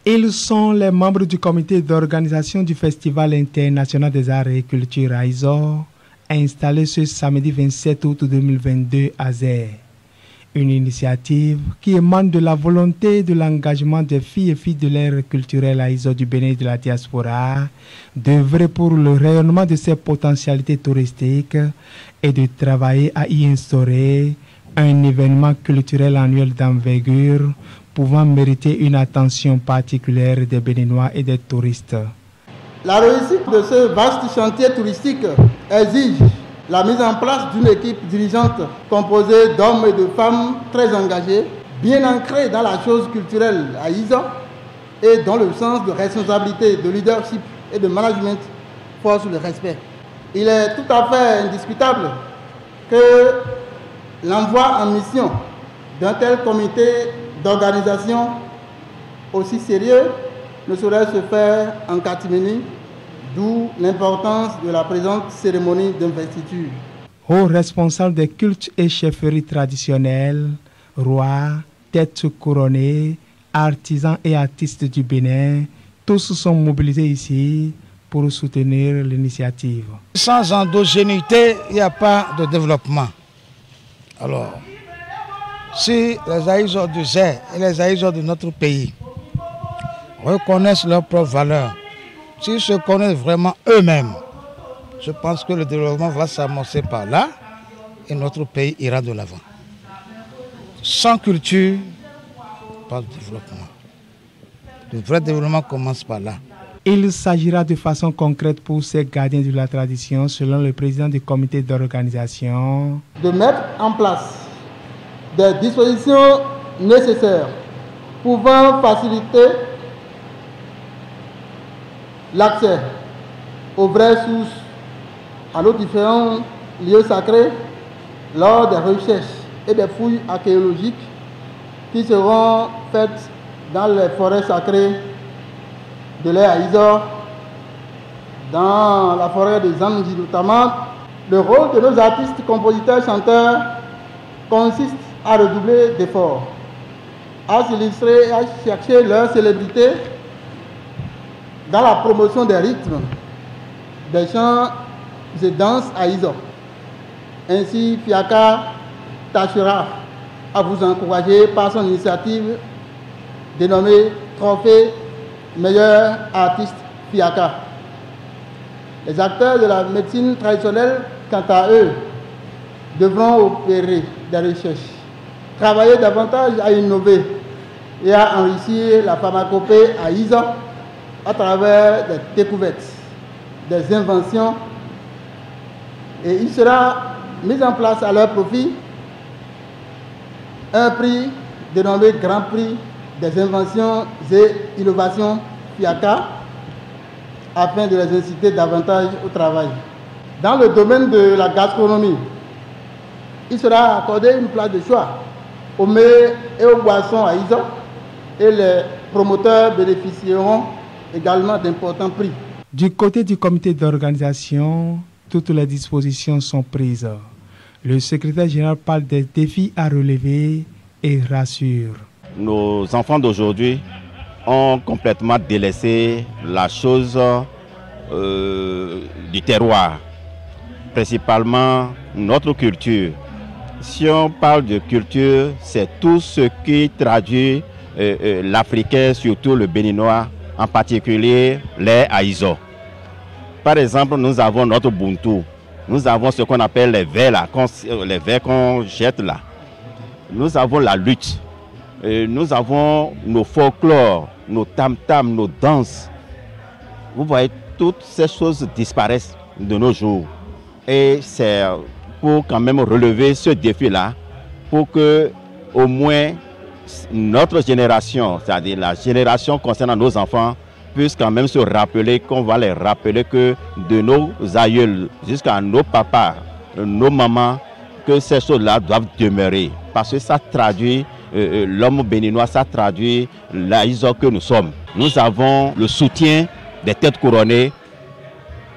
Ils sont les membres du comité d'organisation du Festival international des arts et culture à Izor, installé ce samedi 27 août 2022 à Zé. Une initiative qui émane de la volonté et de l'engagement des filles et filles de l'ère culturelle à Izor du Bénin et de la diaspora, d'œuvrer pour le rayonnement de ses potentialités touristiques et de travailler à y instaurer un événement culturel annuel d'envergure pouvant mériter une attention particulière des Béninois et des touristes. La réussite de ce vaste chantier touristique exige la mise en place d'une équipe dirigeante composée d'hommes et de femmes très engagés, bien ancrés dans la chose culturelle à Izor et dont le sens de responsabilité, de leadership et de management force le respect. Il est tout à fait indiscutable que l'envoi en mission d'un tel comité d'organisation aussi sérieux ne saurait se faire en catimini, d'où l'importance de la présente cérémonie d'investiture. Hauts responsables des cultes et chefferies traditionnelles, rois, têtes couronnées, artisans et artistes du Bénin, tous sont mobilisés ici pour soutenir l'initiative. Sans endogénéité, il n'y a pas de développement. Alors, si les Aïzors du Zé et les Aïzors de notre pays reconnaissent leurs propres valeurs, s'ils se connaissent vraiment eux-mêmes, je pense que le développement va s'amorcer par là et notre pays ira de l'avant. Sans culture, pas de développement. Le vrai développement commence par là. Il s'agira de façon concrète pour ces gardiens de la tradition, selon le président du comité d'organisation, de mettre en place des dispositions nécessaires pouvant faciliter l'accès aux vraies sources, à nos différents lieux sacrés lors des recherches et des fouilles archéologiques qui seront faites dans les forêts sacrées de l'air à Izor, dans la forêt des Anges notamment. Le rôle de nos artistes, compositeurs, chanteurs consiste à redoubler d'efforts, à s'illustrer et à chercher leur célébrité dans la promotion des rythmes, des chants et danses à Izor. Ainsi, Fiaka tâchera à vous encourager par son initiative dénommée Trophée Meilleur Artiste Fiaka. Les acteurs de la médecine traditionnelle, quant à eux, devront opérer des recherches, travailler davantage à innover et à enrichir la pharmacopée à Izor à travers des découvertes, des inventions, et il sera mis en place à leur profit un prix dénommé Grand Prix des inventions et innovations Fiaka, afin de les inciter davantage au travail. Dans le domaine de la gastronomie, il sera accordé une place de choix aux mets et aux boissons à Izor, et les promoteurs bénéficieront également d'importants prix. Du côté du comité d'organisation, toutes les dispositions sont prises. Le secrétaire général parle des défis à relever et rassure. Nos enfants d'aujourd'hui ont complètement délaissé la chose du terroir, principalement notre culture. Si on parle de culture, c'est tout ce qui traduit l'Africain, surtout le Béninois, en particulier les Aïzors. Par exemple, nous avons notre Buntu, nous avons ce qu'on appelle les vers qu'on jette là. Nous avons la lutte, nous avons nos folklores, nos tam-tams, nos danses. Vous voyez, toutes ces choses disparaissent de nos jours. Et c'est pour quand même relever ce défi-là, pour que au moins notre génération, c'est-à-dire la génération concernant nos enfants, puisse quand même se rappeler, qu'on va les rappeler que de nos aïeuls jusqu'à nos papas, nos mamans, que ces choses-là doivent demeurer. Parce que ça traduit l'homme béninois, ça traduit l'Aïzor que nous sommes. Nous avons le soutien des têtes couronnées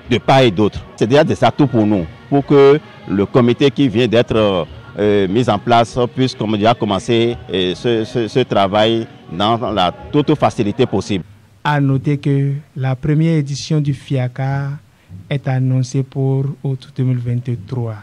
de part et d'autre. C'est déjà des atouts pour nous, pour que le comité qui vient d'être mis en place puisse, comme déjà, commencer ce travail dans la toute facilité possible. À noter que la première édition du FIACA est annoncée pour août 2023.